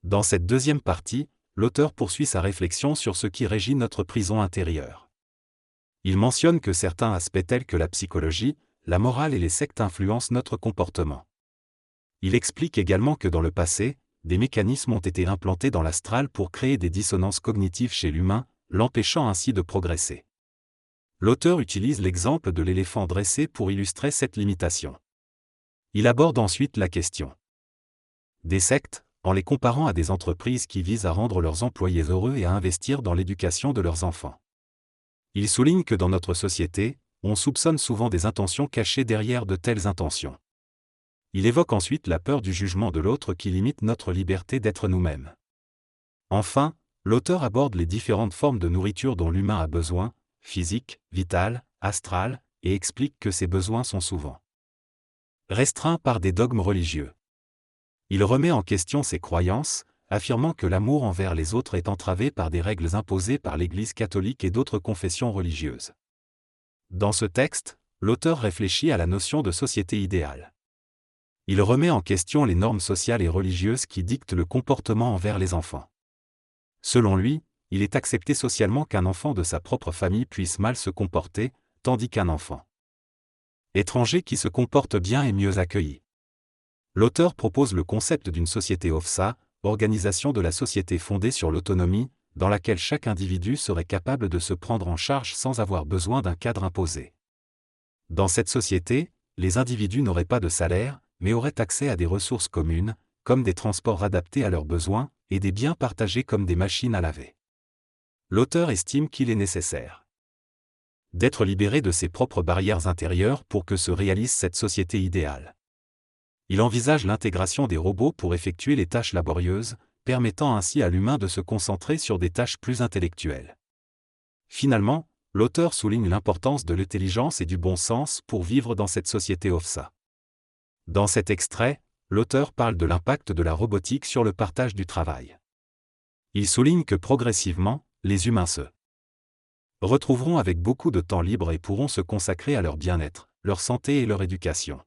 Dans cette deuxième partie, l'auteur poursuit sa réflexion sur ce qui régit notre prison intérieure. Il mentionne que certains aspects tels que la psychologie, la morale et les sectes influencent notre comportement. Il explique également que dans le passé, des mécanismes ont été implantés dans l'astral pour créer des dissonances cognitives chez l'humain, l'empêchant ainsi de progresser. L'auteur utilise l'exemple de l'éléphant dressé pour illustrer cette limitation. Il aborde ensuite la question des sectes, en les comparant à des entreprises qui visent à rendre leurs employés heureux et à investir dans l'éducation de leurs enfants. Il souligne que dans notre société, on soupçonne souvent des intentions cachées derrière de telles intentions. Il évoque ensuite la peur du jugement de l'autre qui limite notre liberté d'être nous-mêmes. Enfin, l'auteur aborde les différentes formes de nourriture dont l'humain a besoin, physique, vitale, astrale, et explique que ces besoins sont souvent restreints par des dogmes religieux. Il remet en question ces croyances, affirmant que l'amour envers les autres est entravé par des règles imposées par l'Église catholique et d'autres confessions religieuses. Dans ce texte, l'auteur réfléchit à la notion de société idéale. Il remet en question les normes sociales et religieuses qui dictent le comportement envers les enfants. Selon lui, il est accepté socialement qu'un enfant de sa propre famille puisse mal se comporter, tandis qu'un enfant étranger qui se comporte bien est mieux accueilli. L'auteur propose le concept d'une société OFSA, organisation de la société fondée sur l'autonomie, dans laquelle chaque individu serait capable de se prendre en charge sans avoir besoin d'un cadre imposé. Dans cette société, les individus n'auraient pas de salaire, mais auraient accès à des ressources communes, comme des transports adaptés à leurs besoins, et des biens partagés comme des machines à laver. L'auteur estime qu'il est nécessaire d'être libéré de ses propres barrières intérieures pour que se réalise cette société idéale. Il envisage l'intégration des robots pour effectuer les tâches laborieuses, permettant ainsi à l'humain de se concentrer sur des tâches plus intellectuelles. Finalement, l'auteur souligne l'importance de l'intelligence et du bon sens pour vivre dans cette société OFSA. Dans cet extrait, l'auteur parle de l'impact de la robotique sur le partage du travail. Il souligne que progressivement, les humains se retrouveront avec beaucoup de temps libre et pourront se consacrer à leur bien-être, leur santé et leur éducation.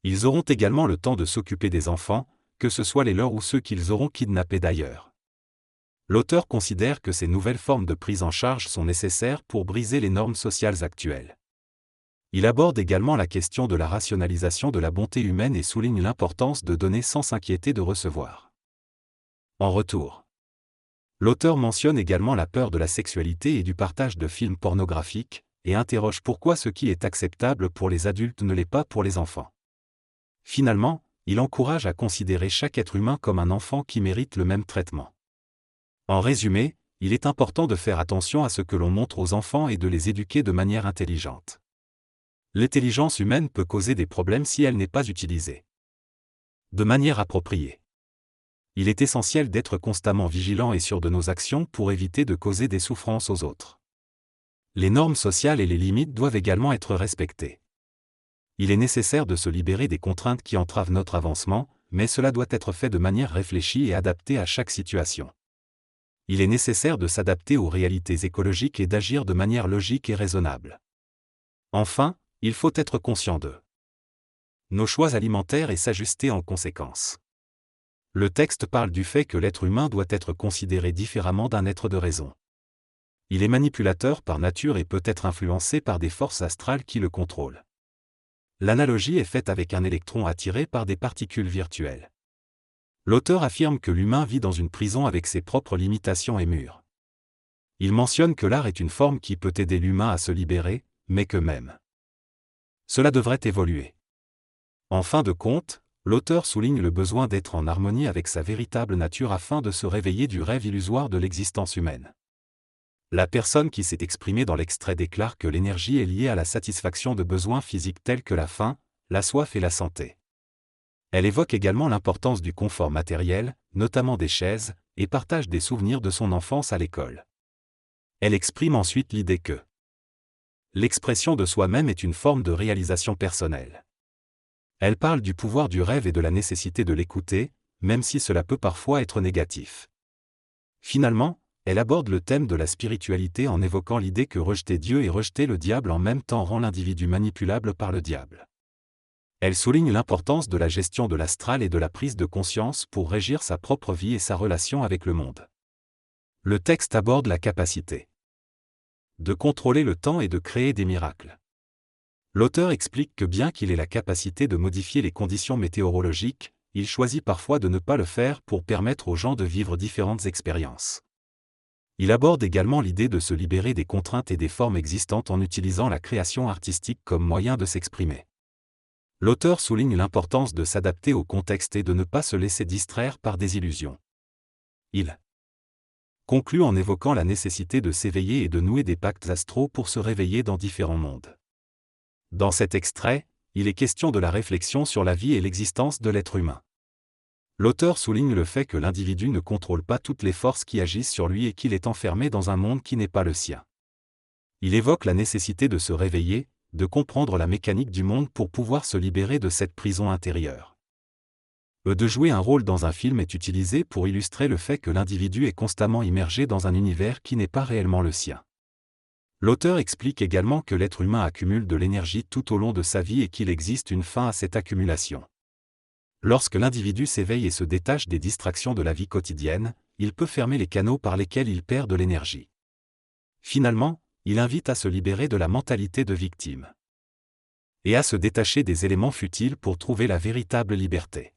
Ils auront également le temps de s'occuper des enfants, que ce soit les leurs ou ceux qu'ils auront kidnappés d'ailleurs. L'auteur considère que ces nouvelles formes de prise en charge sont nécessaires pour briser les normes sociales actuelles. Il aborde également la question de la rationalisation de la bonté humaine et souligne l'importance de donner sans s'inquiéter de recevoir. En retour, l'auteur mentionne également la peur de la sexualité et du partage de films pornographiques, et interroge pourquoi ce qui est acceptable pour les adultes ne l'est pas pour les enfants. Finalement, il encourage à considérer chaque être humain comme un enfant qui mérite le même traitement. En résumé, il est important de faire attention à ce que l'on montre aux enfants et de les éduquer de manière intelligente. L'intelligence humaine peut causer des problèmes si elle n'est pas utilisée de manière appropriée. Il est essentiel d'être constamment vigilant et sûr de nos actions pour éviter de causer des souffrances aux autres. Les normes sociales et les limites doivent également être respectées. Il est nécessaire de se libérer des contraintes qui entravent notre avancement, mais cela doit être fait de manière réfléchie et adaptée à chaque situation. Il est nécessaire de s'adapter aux réalités écologiques et d'agir de manière logique et raisonnable. Enfin, il faut être conscient de nos choix alimentaires et s'ajuster en conséquence. Le texte parle du fait que l'être humain doit être considéré différemment d'un être de raison. Il est manipulateur par nature et peut être influencé par des forces astrales qui le contrôlent. L'analogie est faite avec un électron attiré par des particules virtuelles. L'auteur affirme que l'humain vit dans une prison avec ses propres limitations et murs. Il mentionne que l'art est une forme qui peut aider l'humain à se libérer, mais que même cela devrait évoluer. En fin de compte, l'auteur souligne le besoin d'être en harmonie avec sa véritable nature afin de se réveiller du rêve illusoire de l'existence humaine. La personne qui s'est exprimée dans l'extrait déclare que l'énergie est liée à la satisfaction de besoins physiques tels que la faim, la soif et la santé. Elle évoque également l'importance du confort matériel, notamment des chaises, et partage des souvenirs de son enfance à l'école. Elle exprime ensuite l'idée que l'expression de soi-même est une forme de réalisation personnelle. Elle parle du pouvoir du rêve et de la nécessité de l'écouter, même si cela peut parfois être négatif. Finalement, elle aborde le thème de la spiritualité en évoquant l'idée que rejeter Dieu et rejeter le diable en même temps rend l'individu manipulable par le diable. Elle souligne l'importance de la gestion de l'astral et de la prise de conscience pour régir sa propre vie et sa relation avec le monde. Le texte aborde la capacité de contrôler le temps et de créer des miracles. L'auteur explique que bien qu'il ait la capacité de modifier les conditions météorologiques, il choisit parfois de ne pas le faire pour permettre aux gens de vivre différentes expériences. Il aborde également l'idée de se libérer des contraintes et des formes existantes en utilisant la création artistique comme moyen de s'exprimer. L'auteur souligne l'importance de s'adapter au contexte et de ne pas se laisser distraire par des illusions. Il conclut en évoquant la nécessité de s'éveiller et de nouer des pactes astraux pour se réveiller dans différents mondes. Dans cet extrait, il est question de la réflexion sur la vie et l'existence de l'être humain. L'auteur souligne le fait que l'individu ne contrôle pas toutes les forces qui agissent sur lui et qu'il est enfermé dans un monde qui n'est pas le sien. Il évoque la nécessité de se réveiller, de comprendre la mécanique du monde pour pouvoir se libérer de cette prison intérieure. De jouer un rôle dans un film est utilisé pour illustrer le fait que l'individu est constamment immergé dans un univers qui n'est pas réellement le sien. L'auteur explique également que l'être humain accumule de l'énergie tout au long de sa vie et qu'il existe une fin à cette accumulation. Lorsque l'individu s'éveille et se détache des distractions de la vie quotidienne, il peut fermer les canaux par lesquels il perd de l'énergie. Finalement, il invite à se libérer de la mentalité de victime et à se détacher des éléments futiles pour trouver la véritable liberté.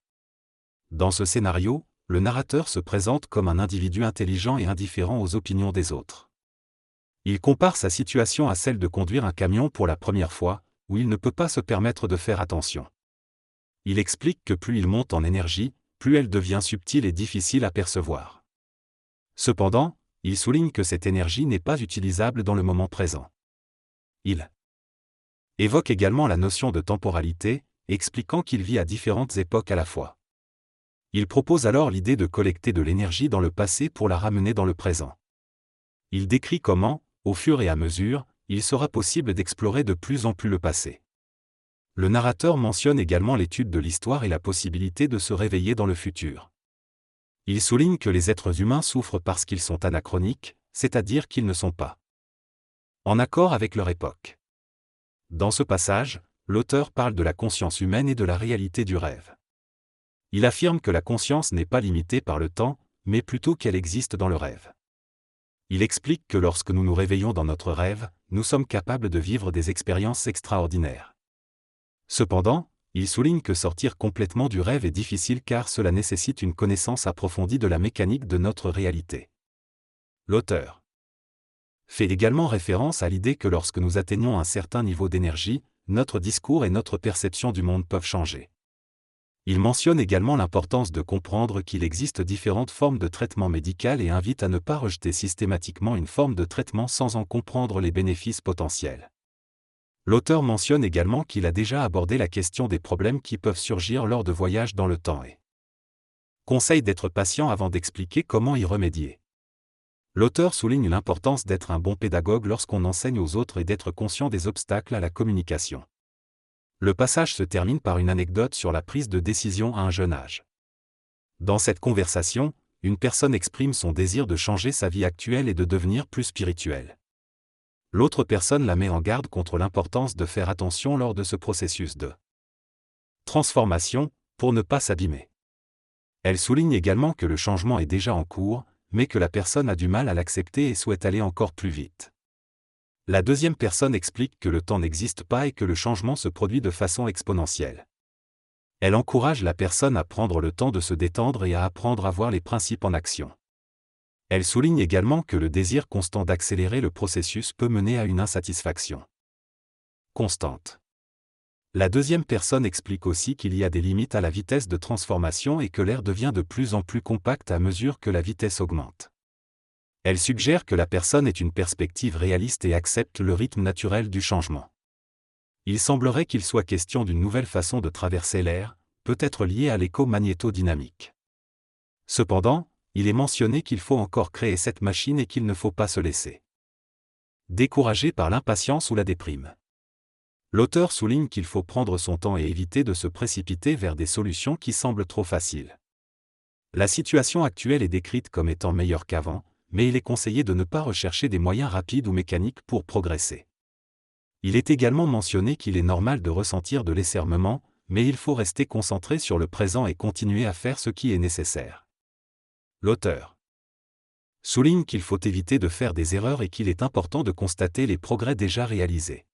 Dans ce scénario, le narrateur se présente comme un individu intelligent et indifférent aux opinions des autres. Il compare sa situation à celle de conduire un camion pour la première fois, où il ne peut pas se permettre de faire attention. Il explique que plus il monte en énergie, plus elle devient subtile et difficile à percevoir. Cependant, il souligne que cette énergie n'est pas utilisable dans le moment présent. Il évoque également la notion de temporalité, expliquant qu'il vit à différentes époques à la fois. Il propose alors l'idée de collecter de l'énergie dans le passé pour la ramener dans le présent. Il décrit comment, au fur et à mesure, il sera possible d'explorer de plus en plus le passé. Le narrateur mentionne également l'étude de l'histoire et la possibilité de se réveiller dans le futur. Il souligne que les êtres humains souffrent parce qu'ils sont anachroniques, c'est-à-dire qu'ils ne sont pas en accord avec leur époque. Dans ce passage, l'auteur parle de la conscience humaine et de la réalité du rêve. Il affirme que la conscience n'est pas limitée par le temps, mais plutôt qu'elle existe dans le rêve. Il explique que lorsque nous nous réveillons dans notre rêve, nous sommes capables de vivre des expériences extraordinaires. Cependant, il souligne que sortir complètement du rêve est difficile car cela nécessite une connaissance approfondie de la mécanique de notre réalité. L'auteur fait également référence à l'idée que lorsque nous atteignons un certain niveau d'énergie, notre discours et notre perception du monde peuvent changer. Il mentionne également l'importance de comprendre qu'il existe différentes formes de traitement médical et invite à ne pas rejeter systématiquement une forme de traitement sans en comprendre les bénéfices potentiels. L'auteur mentionne également qu'il a déjà abordé la question des problèmes qui peuvent surgir lors de voyages dans le temps et conseille d'être patient avant d'expliquer comment y remédier. L'auteur souligne l'importance d'être un bon pédagogue lorsqu'on enseigne aux autres et d'être conscient des obstacles à la communication. Le passage se termine par une anecdote sur la prise de décision à un jeune âge. Dans cette conversation, une personne exprime son désir de changer sa vie actuelle et de devenir plus spirituelle. L'autre personne la met en garde contre l'importance de faire attention lors de ce processus de transformation, pour ne pas s'abîmer. Elle souligne également que le changement est déjà en cours, mais que la personne a du mal à l'accepter et souhaite aller encore plus vite. La deuxième personne explique que le temps n'existe pas et que le changement se produit de façon exponentielle. Elle encourage la personne à prendre le temps de se détendre et à apprendre à voir les principes en action. Elle souligne également que le désir constant d'accélérer le processus peut mener à une insatisfaction constante. La deuxième personne explique aussi qu'il y a des limites à la vitesse de transformation et que l'air devient de plus en plus compact à mesure que la vitesse augmente. Elle suggère que la personne ait une perspective réaliste et accepte le rythme naturel du changement. Il semblerait qu'il soit question d'une nouvelle façon de traverser l'air, peut-être liée à l'écho-magnétodynamique. Cependant, il est mentionné qu'il faut encore créer cette machine et qu'il ne faut pas se laisser décourager par l'impatience ou la déprime. L'auteur souligne qu'il faut prendre son temps et éviter de se précipiter vers des solutions qui semblent trop faciles. La situation actuelle est décrite comme étant meilleure qu'avant, mais il est conseillé de ne pas rechercher des moyens rapides ou mécaniques pour progresser. Il est également mentionné qu'il est normal de ressentir de l'esserrement, mais il faut rester concentré sur le présent et continuer à faire ce qui est nécessaire. L'auteur souligne qu'il faut éviter de faire des erreurs et qu'il est important de constater les progrès déjà réalisés.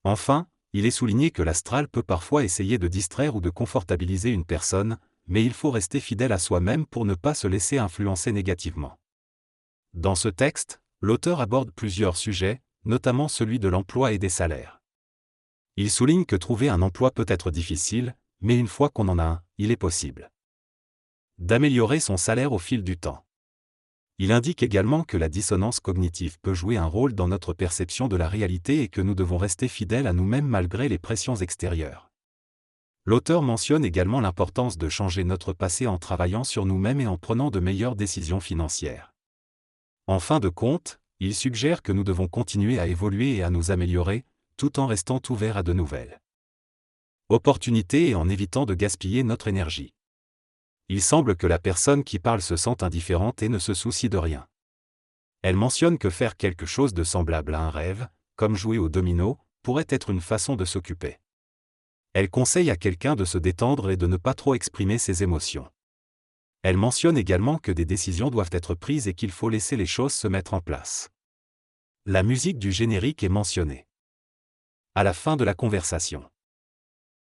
Enfin, il est souligné que l'astral peut parfois essayer de distraire ou de confortabiliser une personne, mais il faut rester fidèle à soi-même pour ne pas se laisser influencer négativement. Dans ce texte, l'auteur aborde plusieurs sujets, notamment celui de l'emploi et des salaires. Il souligne que trouver un emploi peut être difficile, mais une fois qu'on en a un, il est possible d'améliorer son salaire au fil du temps. Il indique également que la dissonance cognitive peut jouer un rôle dans notre perception de la réalité et que nous devons rester fidèles à nous-mêmes malgré les pressions extérieures. L'auteur mentionne également l'importance de changer notre passé en travaillant sur nous-mêmes et en prenant de meilleures décisions financières. En fin de compte, il suggère que nous devons continuer à évoluer et à nous améliorer, tout en restant ouverts à de nouvelles opportunités et en évitant de gaspiller notre énergie. Il semble que la personne qui parle se sente indifférente et ne se soucie de rien. Elle mentionne que faire quelque chose de semblable à un rêve, comme jouer au domino, pourrait être une façon de s'occuper. Elle conseille à quelqu'un de se détendre et de ne pas trop exprimer ses émotions. Elle mentionne également que des décisions doivent être prises et qu'il faut laisser les choses se mettre en place. La musique du générique est mentionnée à la fin de la conversation.